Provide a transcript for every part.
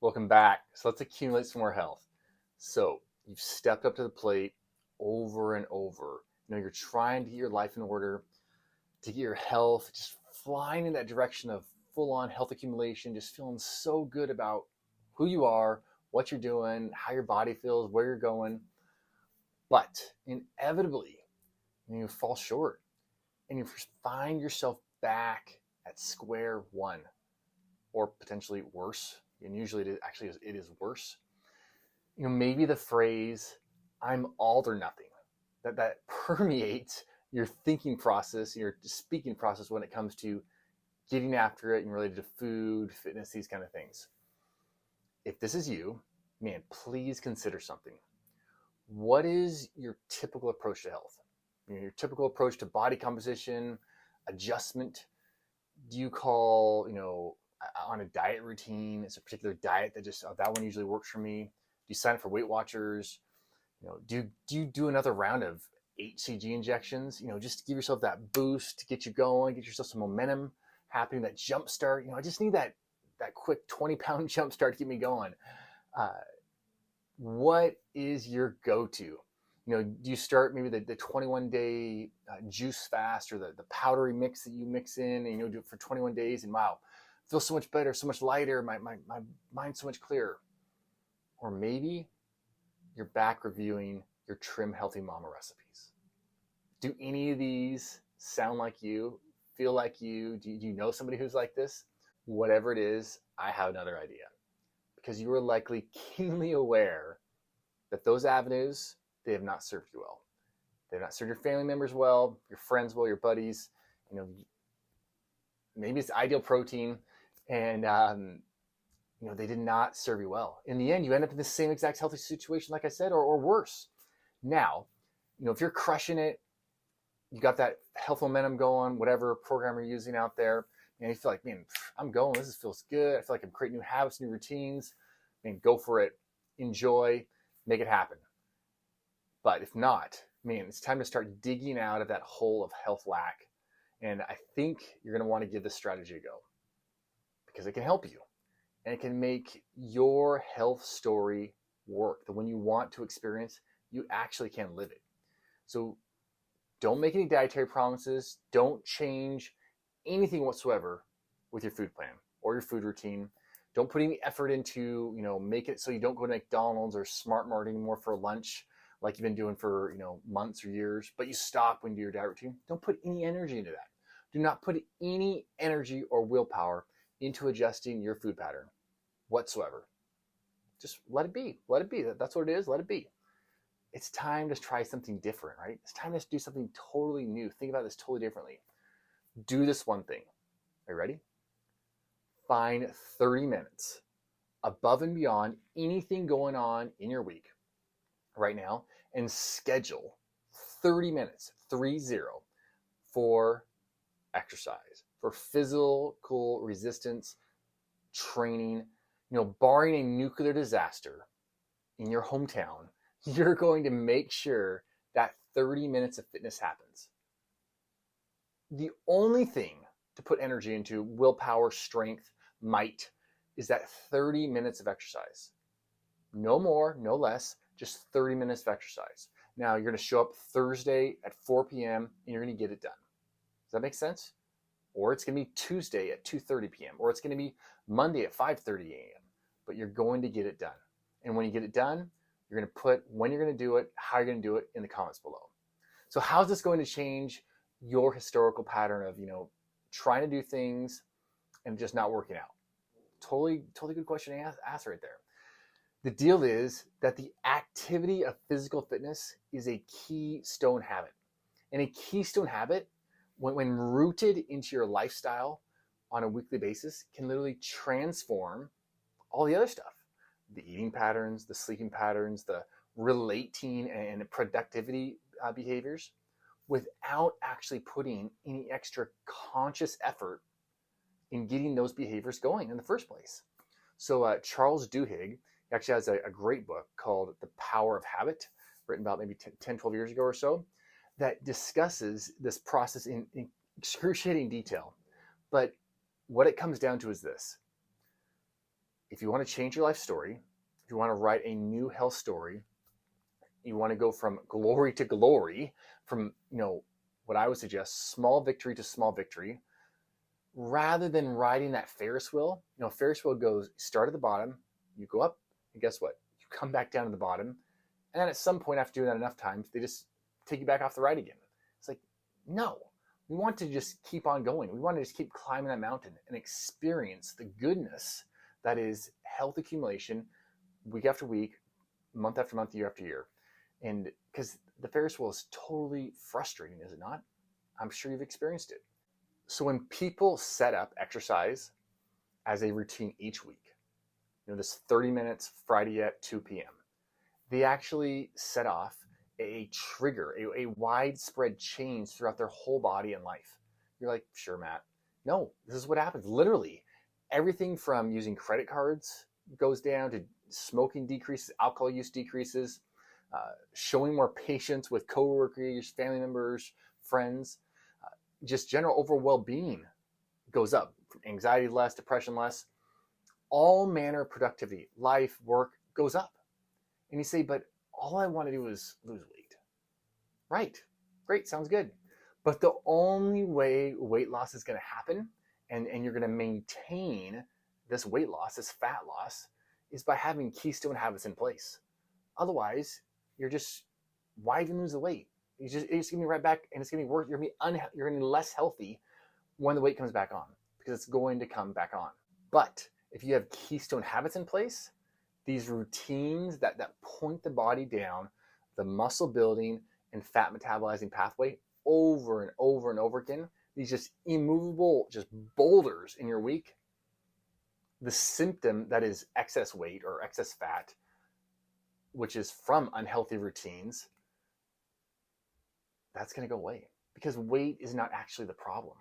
Welcome back. So let's accumulate some more health. So you've stepped up to the plate over and over. You're trying to get your life in order, to get your health, just flying in that direction of full-on health accumulation, just feeling so good about who you are, what you're doing, how your body feels, where you're going. But inevitably, you fall short and you find yourself back at square one, or potentially worse. And usually it is worse. Maybe the phrase "I'm all or nothing" that permeates your thinking process, your speaking process when it comes to getting after it and related to food, fitness, these kind of things. If this is you, man, please consider something. What is your typical approach to health? Your typical approach to body composition, adjustment? Do you call, on a diet routine? It's a particular diet that one usually works for me. Do you sign up for Weight Watchers? Do you do another round of HCG injections? Just to give yourself that boost, to get you going, get yourself some momentum happening, that jump start. I just need that quick 20-pound jump start to get me going. What is your go-to? Do you start maybe the 21-day juice fast, or the powdery mix that you mix in, and do it for 21 days, and wow, feels so much better, so much lighter, my mind's so much clearer? Or maybe you're back reviewing your Trim Healthy Mama recipes. Do any of these sound like you, feel like you? Do you know somebody who's like this? Whatever it is, I have another idea. Because you are likely keenly aware that those avenues, they have not served you well. They've not served your family members well, your friends well, your buddies. Maybe it's ideal protein, and they did not serve you well. In the end, you end up in the same exact healthy situation, like I said, or worse. Now, if you're crushing it, you got that health momentum going, whatever program you're using out there, and you feel like, man, I'm going, this feels good. I feel like I'm creating new habits, new routines. Go for it. Enjoy, make it happen. But if not, it's time to start digging out of that hole of health lack. And I think you're going to want to give this strategy a go, because it can help you. And it can make your health story work. The one you want to experience, you actually can live it. So don't make any dietary promises. Don't change anything whatsoever with your food plan or your food routine. Don't put any effort into, make it so you don't go to McDonald's or Smart Mart anymore for lunch like you've been doing for, months or years, but you stop when you do your diet routine. Don't put any energy into that. Do not put any energy or willpower into adjusting your food pattern whatsoever. Just let it be. Let it be. That's what it is. Let it be. It's time to try something different, right? It's time to do something totally new. Think about this totally differently. Do this one thing. Are you ready? Find 30 minutes above and beyond anything going on in your week right now, and schedule 30 minutes, 30, for exercise, for physical resistance training. Barring a nuclear disaster in your hometown, you're going to make sure that 30 minutes of fitness happens. The only thing to put energy into, willpower, strength, might, is that 30 minutes of exercise. No more, no less, just 30 minutes of exercise. Now, you're going to show up Thursday at 4 p.m. and you're going to get it done. Does that make sense? Or it's going to be Tuesday at 2:30 p.m. Or it's going to be Monday at 5:30 a.m. But you're going to get it done. And when you get it done, you're going to put when you're going to do it, how you're going to do it in the comments below. So how's this going to change your historical pattern of, trying to do things and just not working out? Totally good question to ask right there. The deal is that the activity of physical fitness is a keystone habit. And a keystone habit, when rooted into your lifestyle on a weekly basis, can literally transform all the other stuff. The eating patterns, the sleeping patterns, the relating and productivity behaviors, without actually putting any extra conscious effort in getting those behaviors going in the first place. So Charles Duhigg actually has a great book called The Power of Habit, written about maybe 10, 12 years ago or so, that discusses this process in excruciating detail. But what it comes down to is this. if you want to change your life story, if you want to write a new health story, you want to go from glory to glory, from, what I would suggest, small victory to small victory, rather than riding that Ferris wheel. Ferris wheel goes, start at the bottom, you go up, and guess what? You come back down to the bottom. And then at some point, after doing that enough times, they just take you back off the ride again. It's like, no, we want to just keep on going. We want to just keep climbing that mountain and experience the goodness that is health accumulation week after week, month after month, year after year. And because the Ferris wheel is totally frustrating, is it not? I'm sure you've experienced it. So when people set up exercise as a routine each week, this 30 minutes Friday at 2 p.m., they actually set off a trigger, a widespread change throughout their whole body and life. You're like, sure, Matt. No, this is what happens. Literally, everything from using credit cards goes down to smoking decreases, alcohol use decreases, showing more patience with coworkers, family members, friends. Just general overall well-being goes up. Anxiety less, depression less. All manner of productivity, life, work goes up. And you say, but all I want to do is lose weight. Right. Great. Sounds good. But the only way weight loss is going to happen and you're going to maintain this weight loss, this fat loss, is by having Keystone habits in place. Otherwise, why even lose the weight? It's going to be right back, and it's going to be worse. You're going to be less healthy when the weight comes back on, because it's going to come back on. But if you have Keystone habits in place, these routines that point the body down, the muscle building and fat metabolizing pathway over and over and over again, these just immovable, just boulders in your week, the symptom that is excess weight or excess fat, which is from unhealthy routines, that's going to go away, because weight is not actually the problem.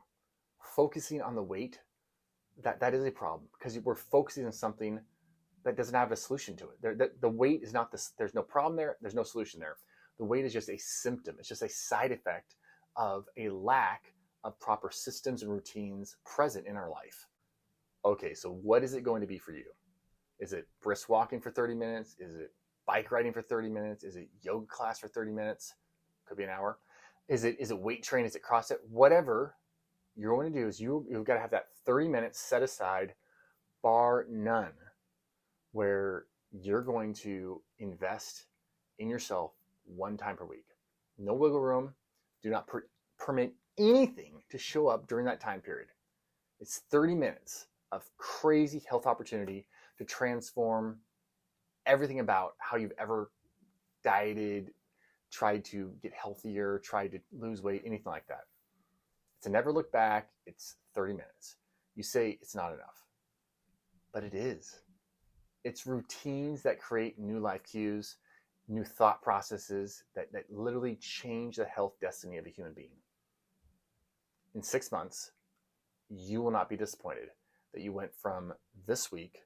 Focusing on the weight, that is a problem, because we're focusing on something that doesn't have a solution to it. The weight is not this. There's no problem there. There's no solution there. The weight is just a symptom. It's just a side effect of a lack of proper systems and routines present in our life. Okay, so what is it going to be for you? Is it brisk walking for 30 minutes? Is it bike riding for 30 minutes? Is it yoga class for 30 minutes? Could be an hour. Is it weight training? Is it CrossFit? Whatever you're going to do is you've got to have that 30 minutes set aside, bar none, where you're going to invest in yourself one time per week. No wiggle room. Do not permit anything to show up during that time period. It's 30 minutes of crazy health opportunity to transform everything about how you've ever dieted, tried to get healthier, tried to lose weight, anything like that. It's a never look back. It's 30 minutes. You say it's not enough, but it is. It's routines that create new life cues, new thought processes that literally change the health destiny of a human being. In 6 months, you will not be disappointed that you went from this week,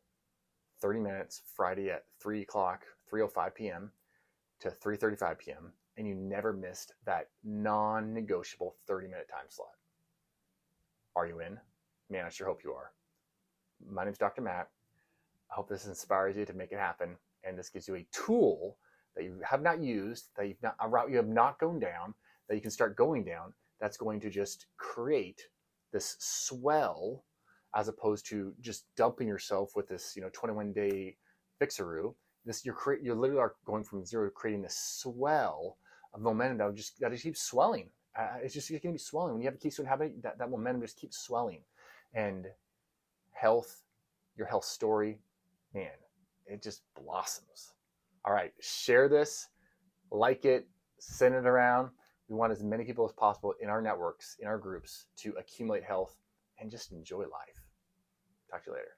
30 minutes, Friday at 3:05 p.m. to 3:35 p.m., and you never missed that non-negotiable 30-minute time slot. Are you in? Man, I sure hope you are. My name's Dr. Matt. I hope this inspires you to make it happen, and this gives you a tool that you have not used, a route you have not gone down, that you can start going down, that's going to just create this swell, as opposed to just dumping yourself with this 21-day fixaroo. You literally are going from zero to creating this swell of momentum that just keeps swelling. It's just going to be swelling. When you have a Keystone habit, that momentum just keeps swelling. And your health story, man, it just blossoms. All right, share this, like it, send it around. We want as many people as possible in our networks, in our groups, to accumulate health and just enjoy life. Talk to you later.